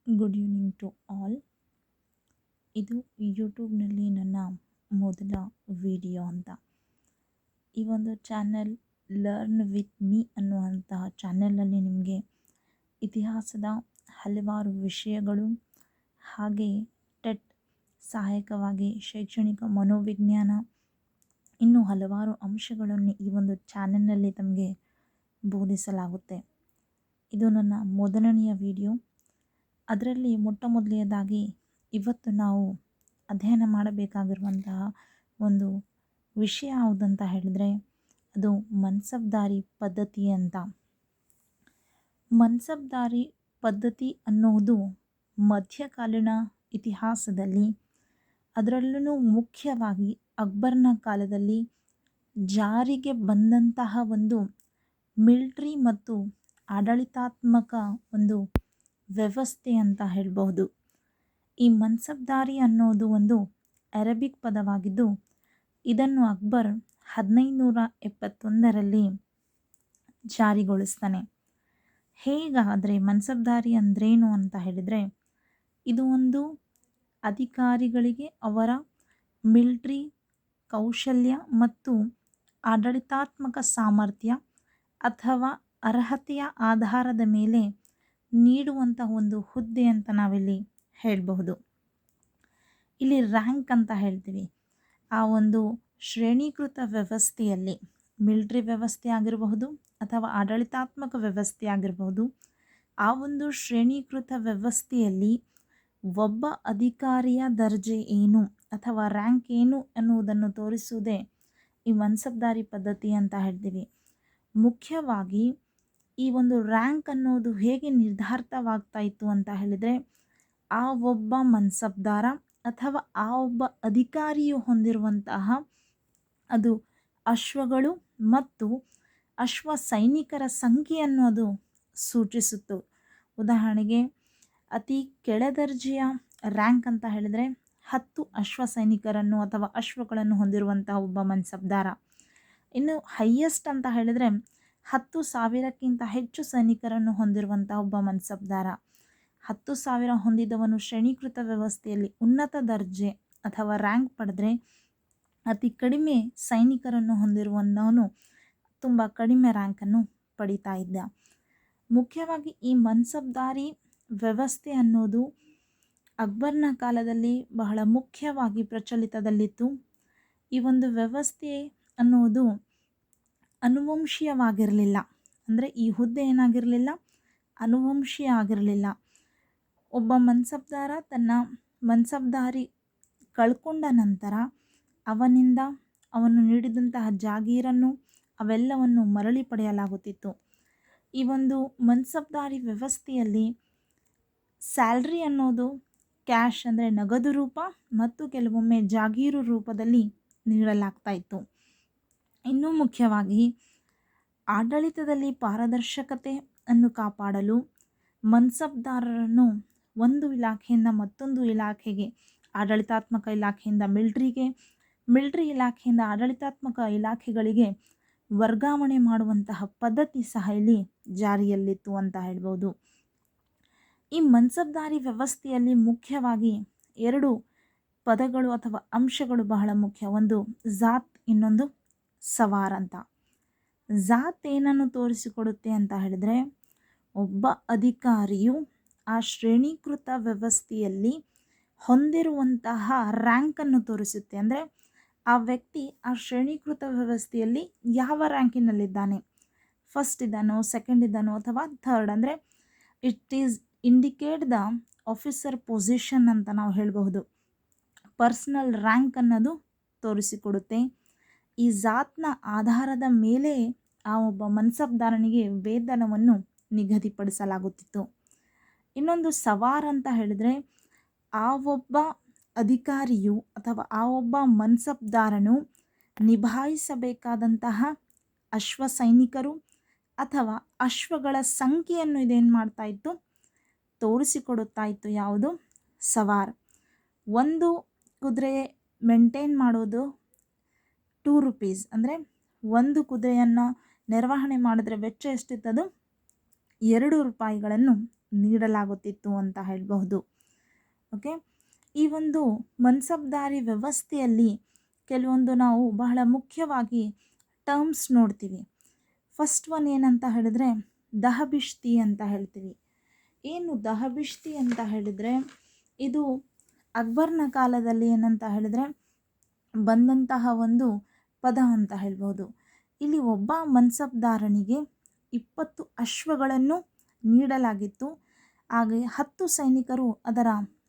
Good evening to all. ಇದು ಯೂಟ್ಯೂಬ್ನಲ್ಲಿ ನನ್ನ ಮೊದಲ ವಿಡಿಯೋ ಅಂತ. ಈ ಒಂದು ಚಾನೆಲ್ ಲರ್ನ್ ವಿತ್ ಮೀ ಅನ್ನುವಂತಹ ಚಾನೆಲ್ನಲ್ಲಿ ನಿಮಗೆ ಇತಿಹಾಸದ ಹಲವಾರು ವಿಷಯಗಳು ಹಾಗೆ ಟೆಟ್ ಸಹಾಯಕವಾಗಿ ಶೈಕ್ಷಣಿಕ ಮನೋವಿಜ್ಞಾನ ಇನ್ನೂ ಹಲವಾರು ಅಂಶಗಳನ್ನು ಈ ಒಂದು ಚಾನೆಲ್ನಲ್ಲಿ ತಮಗೆ ಬೋಧಿಸಲಾಗುತ್ತೆ. ಇದು ನನ್ನ ಮೊದಲನೆಯ ವಿಡಿಯೋ. ಅದರಲ್ಲಿ ಮೊಟ್ಟ ಮೊದಲನೇದಾಗಿ ಇವತ್ತು ನಾವು ಅಧ್ಯಯನ ಮಾಡಬೇಕಾಗಿರುವಂತಹ ಒಂದು ವಿಷಯ ಯಾವುದಂತ ಹೇಳಿದರೆ ಅದು ಮನ್ಸಬ್ದಾರಿ ಪದ್ಧತಿ ಅಂತ. ಮನ್ಸಬ್ದಾರಿ ಪದ್ಧತಿ ಅನ್ನೋದು ಮಧ್ಯಕಾಲೀನ ಇತಿಹಾಸದಲ್ಲಿ, ಅದರಲ್ಲೂ ಮುಖ್ಯವಾಗಿ ಅಕ್ಬರ್ನ ಕಾಲದಲ್ಲಿ ಜಾರಿಗೆ ಬಂದಂತಹ ಒಂದು ಮಿಲಿಟ್ರಿ ಮತ್ತು ಆಡಳಿತಾತ್ಮಕ ಒಂದು ವ್ಯವಸ್ಥೆ ಅಂತ ಹೇಳ್ಬಹುದು. ಈ ಮನ್ಸಬ್ದಾರಿ ಅನ್ನೋದು ಒಂದು ಅರಬಿಕ್ ಪದವಾಗಿದ್ದು ಇದನ್ನು ಅಕ್ಬರ್ 1571ರಲ್ಲಿ ಜಾರಿಗೊಳಿಸ್ತಾನೆ. ಹೇಗಾದರೆ ಮನ್ಸಬ್ದಾರಿ ಅಂದ್ರೇನು ಅಂತ ಹೇಳಿದರೆ, ಇದು ಒಂದು ಅಧಿಕಾರಿಗಳಿಗೆ ಅವರ ಮಿಲಿಟ್ರಿ ಕೌಶಲ್ಯ ಮತ್ತು ಆಡಳಿತಾತ್ಮಕ ಸಾಮರ್ಥ್ಯ ಅಥವಾ ಅರ್ಹತೆಯ ಆಧಾರದ ಮೇಲೆ ನೀಡುವಂತಹ ಒಂದು ಹುದ್ದೆ ಅಂತ ನಾವಿಲ್ಲಿ ಹೇಳಬಹುದು. ಇಲ್ಲಿ ರ್ಯಾಂಕ್ ಅಂತ ಹೇಳ್ತೀವಿ. ಆ ಒಂದು ಶ್ರೇಣೀಕೃತ ವ್ಯವಸ್ಥೆಯಲ್ಲಿ ಮಿಲಿಟ್ರಿ ವ್ಯವಸ್ಥೆ ಆಗಿರಬಹುದು ಅಥವಾ ಆಡಳಿತಾತ್ಮಕ ವ್ಯವಸ್ಥೆ ಆಗಿರಬಹುದು, ಆ ಒಂದು ಶ್ರೇಣೀಕೃತ ವ್ಯವಸ್ಥೆಯಲ್ಲಿ ಒಬ್ಬ ಅಧಿಕಾರಿಯ ದರ್ಜೆ ಏನು ಅಥವಾ ರ್ಯಾಂಕ್ ಏನು ಎನ್ನುವುದನ್ನು ತೋರಿಸುವುದೇ ಈ ಮನ್ಸಬ್ದಾರಿ ಪದ್ಧತಿ ಅಂತ ಹೇಳ್ತೀವಿ. ಮುಖ್ಯವಾಗಿ ಈ ಒಂದು ರ್ಯಾಂಕ್ ಅನ್ನೋದು ಹೇಗೆ ನಿರ್ಧಾರಿತವಾಗ್ತಾ ಇತ್ತು ಅಂತ ಹೇಳಿದರೆ, ಆ ಒಬ್ಬ ಮನ್ಸಬ್ದಾರ ಅಥವಾ ಆ ಒಬ್ಬ ಅಧಿಕಾರಿಯು ಹೊಂದಿರುವಂತಹ ಅದು ಅಶ್ವಗಳು ಮತ್ತು ಅಶ್ವ ಸೈನಿಕರ ಸಂಖ್ಯೆಯನ್ನು ಅದು ಸೂಚಿಸುತ್ತು. ಉದಾಹರಣೆಗೆ ಅತಿ ಕೆಳದರ್ಜೆಯ ರ್ಯಾಂಕ್ ಅಂತ ಹೇಳಿದರೆ 10 ಅಶ್ವ ಸೈನಿಕರನ್ನು ಅಥವಾ ಅಶ್ವಗಳನ್ನು ಹೊಂದಿರುವಂತಹ ಒಬ್ಬ ಮನ್ಸಬ್ದಾರ. ಇನ್ನು ಹೈಯೆಸ್ಟ್ ಅಂತ ಹೇಳಿದರೆ 10,000ಕ್ಕಿಂತ ಹೆಚ್ಚು ಸೈನಿಕರನ್ನು ಹೊಂದಿರುವಂತಹ ಒಬ್ಬ ಮನ್ಸಬ್ದಾರ. 10,000 ಹೊಂದಿದವನು ಶ್ರೇಣೀಕೃತ ವ್ಯವಸ್ಥೆಯಲ್ಲಿ ಉನ್ನತ ದರ್ಜೆ ಅಥವಾ ರ್ಯಾಂಕ್ ಪಡೆದರೆ, ಅತಿ ಕಡಿಮೆ ಸೈನಿಕರನ್ನು ಹೊಂದಿರುವವನು ತುಂಬ ಕಡಿಮೆ ರ್ಯಾಂಕನ್ನು ಪಡಿತಾ ಇದ್ದ. ಮುಖ್ಯವಾಗಿ ಈ ಮನ್ಸಬ್ದಾರಿ ವ್ಯವಸ್ಥೆ ಅನ್ನೋದು ಅಕ್ಬರ್ನ ಕಾಲದಲ್ಲಿ ಬಹಳ ಮುಖ್ಯವಾಗಿ ಪ್ರಚಲಿತದಲ್ಲಿತ್ತು. ಈ ಒಂದು ವ್ಯವಸ್ಥೆ ಅನ್ನೋದು ಅನುವಂಶೀಯವಾಗಿರಲಿಲ್ಲ. ಅಂದರೆ ಈ ಹುದ್ದೆ ಏನಾಗಿರಲಿಲ್ಲ, ಅನುವಂಶೀಯ ಆಗಿರಲಿಲ್ಲ. ಒಬ್ಬ ಮನ್ಸಬ್ದಾರ ತನ್ನ ಮನ್ಸಬ್ದಾರಿ ಕಳ್ಕೊಂಡ ನಂತರ ಅವನಿಂದ ಅವನು ನೀಡಿದಂತಹ ಜಾಗೀರನ್ನು ಅವೆಲ್ಲವನ್ನು ಮರಳಿ ಪಡೆಯಲಾಗುತ್ತಿತ್ತು. ಈ ಒಂದು ಮನ್ಸಬ್ದಾರಿ ವ್ಯವಸ್ಥೆಯಲ್ಲಿ ಸ್ಯಾಲ್ರಿ ಅನ್ನೋದು ಕ್ಯಾಶ್ ಅಂದರೆ ನಗದು ರೂಪ ಮತ್ತು ಕೆಲವೊಮ್ಮೆ ಜಾಗೀರು ರೂಪದಲ್ಲಿ ನೀಡಲಾಗ್ತಾ ಇತ್ತು. ಇನ್ನೂ ಮುಖ್ಯವಾಗಿ ಆಡಳಿತದಲ್ಲಿ ಪಾರದರ್ಶಕತೆಯನ್ನು ಕಾಪಾಡಲು ಮನ್ಸಬ್ದಾರರನ್ನು ಒಂದು ಇಲಾಖೆಯಿಂದ ಮತ್ತೊಂದು ಇಲಾಖೆಗೆ, ಆಡಳಿತಾತ್ಮಕ ಇಲಾಖೆಯಿಂದ ಮಿಲಿಟ್ರಿಗೆ, ಮಿಲಿಟ್ರಿ ಇಲಾಖೆಯಿಂದ ಆಡಳಿತಾತ್ಮಕ ಇಲಾಖೆಗಳಿಗೆ ವರ್ಗಾವಣೆ ಮಾಡುವಂತಹ ಪದ್ಧತಿ ಸಹ ಇಲ್ಲಿ ಜಾರಿಯಲ್ಲಿತ್ತು ಅಂತ ಹೇಳ್ಬೋದು. ಈ ಮನ್ಸಬ್ದಾರಿ ವ್ಯವಸ್ಥೆಯಲ್ಲಿ ಮುಖ್ಯವಾಗಿ 2 ಪದಗಳು ಅಥವಾ ಅಂಶಗಳು ಬಹಳ ಮುಖ್ಯ. ಒಂದು ಜಾತ್, ಇನ್ನೊಂದು ಸವಾರ್ ಅಂತ. ಜಾತ್ ಏನನ್ನು ತೋರಿಸಿಕೊಡುತ್ತೆ ಅಂತ ಹೇಳಿದರೆ, ಒಬ್ಬ ಅಧಿಕಾರಿಯು ಆ ಶ್ರೇಣೀಕೃತ ವ್ಯವಸ್ಥೆಯಲ್ಲಿ ಹೊಂದಿರುವಂತಹ ರ್ಯಾಂಕನ್ನು ತೋರಿಸುತ್ತೆ. ಅಂದರೆ ಆ ವ್ಯಕ್ತಿ ಆ ಶ್ರೇಣೀಕೃತ ವ್ಯವಸ್ಥೆಯಲ್ಲಿ ಯಾವ ರ್ಯಾಂಕಿನಲ್ಲಿದ್ದಾನೆ, ಫಸ್ಟ್ ಇದ್ದಾನೋ, ಸೆಕೆಂಡ್ ಇದ್ದಾನೋ ಅಥವಾ ಥರ್ಡ್, ಅಂದರೆ it is indicate the officer position ಅಂತ ನಾವು ಹೇಳಬಹುದು. ಪರ್ಸನಲ್ ರ್ಯಾಂಕ್ ಅನ್ನೋದು ತೋರಿಸಿಕೊಡುತ್ತೆ. ಈ ಜಾತ್ನ ಆಧಾರದ ಮೇಲೆ ಆ ಒಬ್ಬ ಮನ್ಸಬ್ದಾರನಿಗೆ ವೇತನವನ್ನು ನಿಗದಿಪಡಿಸಲಾಗುತ್ತಿತ್ತು. ಇನ್ನೊಂದು ಸವಾರ್ ಅಂತ ಹೇಳಿದರೆ, ಆ ಒಬ್ಬ ಅಧಿಕಾರಿಯು ಅಥವಾ ಆ ಒಬ್ಬ ಮನ್ಸಬ್ದಾರನು ನಿಭಾಯಿಸಬೇಕಾದಂತಹ ಅಶ್ವ ಸೈನಿಕರು ಅಥವಾ ಅಶ್ವಗಳ ಸಂಖ್ಯೆಯನ್ನು ಇದೇನು ಮಾಡ್ತಾ ಇತ್ತು, ತೋರಿಸಿಕೊಡುತ್ತಾ ಇತ್ತು. ಯಾವುದು? ಸವಾರ್. ಒಂದು ಕುದುರೆ ಮೇಂಟೈನ್ ಮಾಡೋದು 2 ರೂಪೀಸ್, ಅಂದರೆ ಒಂದು ಕುದುರೆಯನ್ನು ನಿರ್ವಹಣೆ ಮಾಡಿದ್ರೆ ವೆಚ್ಚ ಎಷ್ಟಿತ್ತದು? 2 ರೂಪಾಯಿಗಳನ್ನು ನೀಡಲಾಗುತ್ತಿತ್ತು ಅಂತ ಹೇಳಬಹುದು. ಓಕೆ, ಈ ಒಂದು ಮನ್ಸಬ್ದಾರಿ ವ್ಯವಸ್ಥೆಯಲ್ಲಿ ಕೆಲವೊಂದು ನಾವು ಬಹಳ ಮುಖ್ಯವಾಗಿ ಟರ್ಮ್ಸ್ ನೋಡ್ತೀವಿ. ಫಸ್ಟ್ ಒನ್ ಏನಂತ ಹೇಳಿದ್ರೆ ದಹಬಿಷ್ತಿ ಅಂತ ಹೇಳ್ತೀವಿ. ಏನು ದಹಬಿಷ್ತಿ ಅಂತ ಹೇಳಿದರೆ ಇದು ಅಕ್ಬರ್ನ ಕಾಲದಲ್ಲಿ ಏನಂತ ಹೇಳಿದ್ರೆ ಬಂದಂತಹ ಒಂದು ಪದ ಅಂತ ಹೇಳ್ಬೋದು. ಇಲ್ಲಿ ಒಬ್ಬ ಮನ್ಸಬ್ದಾರನಿಗೆ 20 ಅಶ್ವಗಳನ್ನು ನೀಡಲಾಗಿತ್ತು. ಹಾಗೆ 10 ಸೈನಿಕರು ಅದರ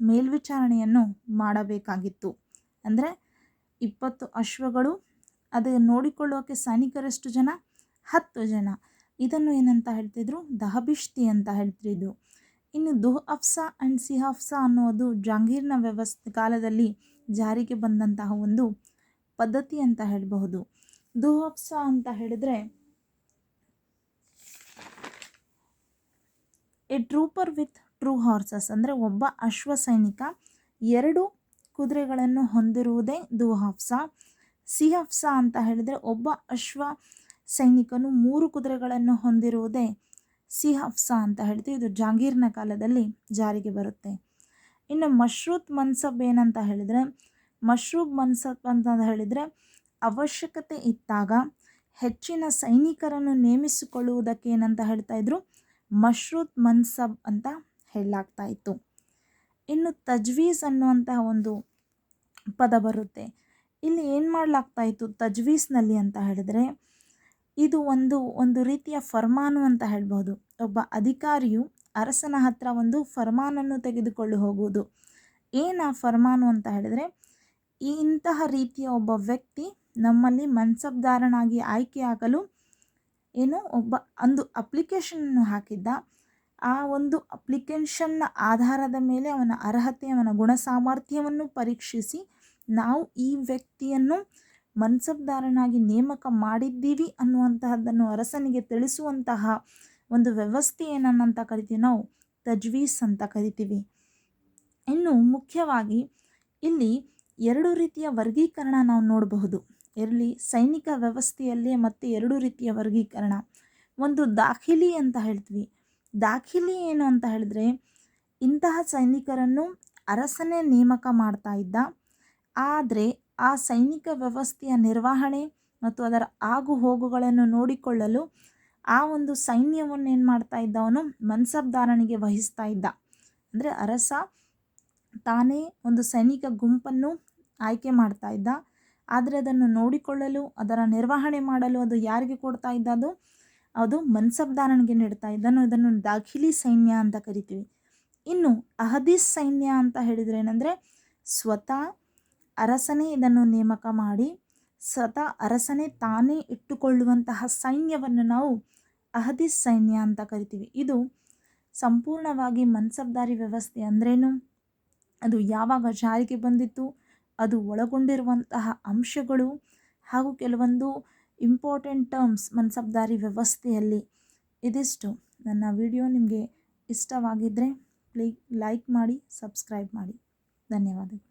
ಮೇಲ್ವಿಚಾರಣೆಯನ್ನು ಮಾಡಬೇಕಾಗಿತ್ತು. ಅಂದರೆ 20 ಅಶ್ವಗಳು, ಅದು ನೋಡಿಕೊಳ್ಳೋಕೆ ಸೈನಿಕರೆಷ್ಟು ಜನ? 10 ಜನ. ಇದನ್ನು ಏನಂತ ಹೇಳ್ತಿದ್ರು? ದಹಬಿಷ್ತಿ ಅಂತ ಹೇಳ್ತಿದ್ರು. ಇನ್ನು ದುಹ್ಅಫ್ಸಾ ಆ್ಯಂಡ್ ಸಿಹಫ್ಸಾ ಅನ್ನೋದು ಜಹಾಂಗೀರ್ನ ಕಾಲದಲ್ಲಿ ಜಾರಿಗೆ ಬಂದಂತಹ ಒಂದು ಪದ್ಧತಿ ಅಂತ ಹೇಳಬಹುದು. ದುಹ್ಅಫ್ಸಾ ಅಂತ ಹೇಳಿದರೆ ಎ ಟ್ರೂಪರ್ ವಿತ್ ಟ್ರೂ ಹಾರ್ಸಸ್, ಅಂದರೆ ಒಬ್ಬ ಅಶ್ವ ಸೈನಿಕ 2 ಕುದುರೆಗಳನ್ನು ಹೊಂದಿರುವುದೇ ದುಹ್ಅಫ್ಸಾ. ಸಿಹಫ್ಸಾ ಅಂತ ಹೇಳಿದರೆ ಒಬ್ಬ ಅಶ್ವ ಸೈನಿಕನು 3 ಕುದುರೆಗಳನ್ನು ಹೊಂದಿರುವುದೇ ಸಿಹಫ್ಸಾ ಅಂತ ಹೇಳ್ತೀವಿ. ಇದು ಜಹಾಂಗೀರ್ನ ಕಾಲದಲ್ಲಿ ಜಾರಿಗೆ ಬರುತ್ತೆ. ಇನ್ನು ಮಶ್ರೂತ್ ಮನ್ಸಬ್ ಏನಂತ ಹೇಳಿದರೆ, ಮಶ್ರೂಬ್ ಮನ್ಸಬ್ ಅಂತ ಹೇಳಿದರೆ ಅವಶ್ಯಕತೆ ಇದ್ದಾಗ ಹೆಚ್ಚಿನ ಸೈನಿಕರನ್ನು ನೇಮಿಸಿಕೊಳ್ಳುವುದಕ್ಕೆ ಏನಂತ ಹೇಳ್ತಾ ಇದ್ರು? ಮಶ್ರೂತ್ ಮನ್ಸಬ್ ಅಂತ ಹೇಳಲಾಗ್ತಾ ಇತ್ತು. ಇನ್ನು ತಜ್ವೀಸ್ ಅನ್ನುವಂತಹ ಒಂದು ಪದ ಬರುತ್ತೆ. ಇಲ್ಲಿ ಏನು ಮಾಡಲಾಗ್ತಾ ಇತ್ತು ತಜ್ವೀಸ್ನಲ್ಲಿ ಅಂತ ಹೇಳಿದರೆ, ಇದು ಒಂದು ರೀತಿಯ ಫರ್ಮಾನು ಅಂತ ಹೇಳ್ಬೋದು. ಒಬ್ಬ ಅಧಿಕಾರಿಯು ಅರಸನ ಹತ್ರ ಒಂದು ಫರ್ಮಾನನ್ನು ತೆಗೆದುಕೊಂಡು ಹೋಗುವುದು. ಏನು ಆ ಫರ್ಮಾನು ಅಂತ ಹೇಳಿದರೆ, ಇಂತಹ ರೀತಿಯ ಒಬ್ಬ ವ್ಯಕ್ತಿ ನಮ್ಮಲ್ಲಿ ಮನ್ಸಬ್ದಾರನಾಗಿ ಆಯ್ಕೆಯಾಗಲು ಒಂದು ಅಪ್ಲಿಕೇಶನನ್ನು ಹಾಕಿದ್ದ. ಆ ಒಂದು ಅಪ್ಲಿಕೇಶನ್ನ ಆಧಾರದ ಮೇಲೆ ಅವನ ಅರ್ಹತೆ, ಅವನ ಗುಣ ಸಾಮರ್ಥ್ಯವನ್ನು ಪರೀಕ್ಷಿಸಿ ನಾವು ಈ ವ್ಯಕ್ತಿಯನ್ನು ಮನ್ಸಬ್ದಾರನಾಗಿ ನೇಮಕ ಮಾಡಿದ್ದೀವಿ ಅನ್ನುವಂತಹದ್ದನ್ನು ಅರಸನಿಗೆ ತಿಳಿಸುವಂತಹ ಒಂದು ವ್ಯವಸ್ಥೆ ಏನನ್ನಂತ ಕರಿತೀವಿ ನಾವು? ತಜ್ವೀಸ್ ಅಂತ ಕರಿತೀವಿ. ಇನ್ನು ಮುಖ್ಯವಾಗಿ ಇಲ್ಲಿ 2 ರೀತಿಯ ವರ್ಗೀಕರಣ ನಾವು ನೋಡಬಹುದು. ಇಲ್ಲಿ ಸೈನಿಕ ವ್ಯವಸ್ಥೆಯಲ್ಲಿ ಮತ್ತು 2 ರೀತಿಯ ವರ್ಗೀಕರಣ. ಒಂದು ದಾಖಿಲಿ ಅಂತ ಹೇಳ್ತೀವಿ. ದಾಖಿಲಿ ಏನು ಅಂತ ಹೇಳಿದ್ರೆ, ಇಂತಹ ಸೈನಿಕರನ್ನು ಅರಸನೇ ನೇಮಕ ಮಾಡ್ತಾ ಇದ್ದ. ಆದರೆ ಆ ಸೈನಿಕ ವ್ಯವಸ್ಥೆಯ ನಿರ್ವಹಣೆ ಮತ್ತು ಅದರ ಆಗು ಹೋಗುಗಳನ್ನು ನೋಡಿಕೊಳ್ಳಲು ಆ ಒಂದು ಸೈನ್ಯವನ್ನು ಏನು ಮಾಡ್ತಾ ಇದ್ದ? ಅವನು ಮನ್ಸಬ್ದಾರನಿಗೆ ವಹಿಸ್ತಾ ಇದ್ದ. ಅಂದರೆ ಅರಸ ತಾನೇ ಒಂದು ಸೈನಿಕ ಗುಂಪನ್ನು ಆಯ್ಕೆ ಮಾಡ್ತಾ ಇದ್ದ. ಆದರೆ ಅದನ್ನು ನೋಡಿಕೊಳ್ಳಲು, ಅದರ ನಿರ್ವಹಣೆ ಮಾಡಲು ಅದು ಯಾರಿಗೆ ಕೊಡ್ತಾ ಇದ್ದ? ಅದು ಮನ್ಸಬ್ದಾರನಿಗೆ ನೀಡ್ತಾ ಇದ್ದನು. ಇದನ್ನು ದಾಖಿಲಿ ಸೈನ್ಯ ಅಂತ ಕರಿತೀವಿ. ಇನ್ನು ಅಹದೀಸ್ ಸೈನ್ಯ ಅಂತ ಹೇಳಿದರೆ ಏನಂದರೆ, ಸ್ವತಃ ಅರಸನೇ ಇದನ್ನು ನೇಮಕ ಮಾಡಿ ಸ್ವತಃ ಅರಸನೇ ತಾನೇ ಇಟ್ಟುಕೊಳ್ಳುವಂತಹ ಸೈನ್ಯವನ್ನು ನಾವು ಅಹದೀಸ್ ಸೈನ್ಯ ಅಂತ ಕರಿತೀವಿ. ಇದು ಸಂಪೂರ್ಣವಾಗಿ ಮನ್ಸಬ್ದಾರಿ ವ್ಯವಸ್ಥೆ ಅಂದ್ರೇನು, ಅದು ಯಾವಾಗ ಜಾರಿಗೆ ಬಂದಿತ್ತು, ಅದು ಒಳಗೊಂಡಿರುವಂತಹ ಅಂಶಗಳು ಹಾಗೂ ಕೆಲವೊಂದು ಇಂಪಾರ್ಟೆಂಟ್ ಟರ್ಮ್ಸ್ ಮನ್ಸಬ್ದಾರಿ ವ್ಯವಸ್ಥೆಯಲ್ಲಿ. ಇದಿಷ್ಟು. ನನ್ನ ವಿಡಿಯೋ ನಿಮಗೆ ಇಷ್ಟವಾಗಿದ್ದರೆ ಪ್ಲೀಸ್ ಲೈಕ್ ಮಾಡಿ, ಸಬ್ಸ್ಕ್ರೈಬ್ ಮಾಡಿ. ಧನ್ಯವಾದಗಳು.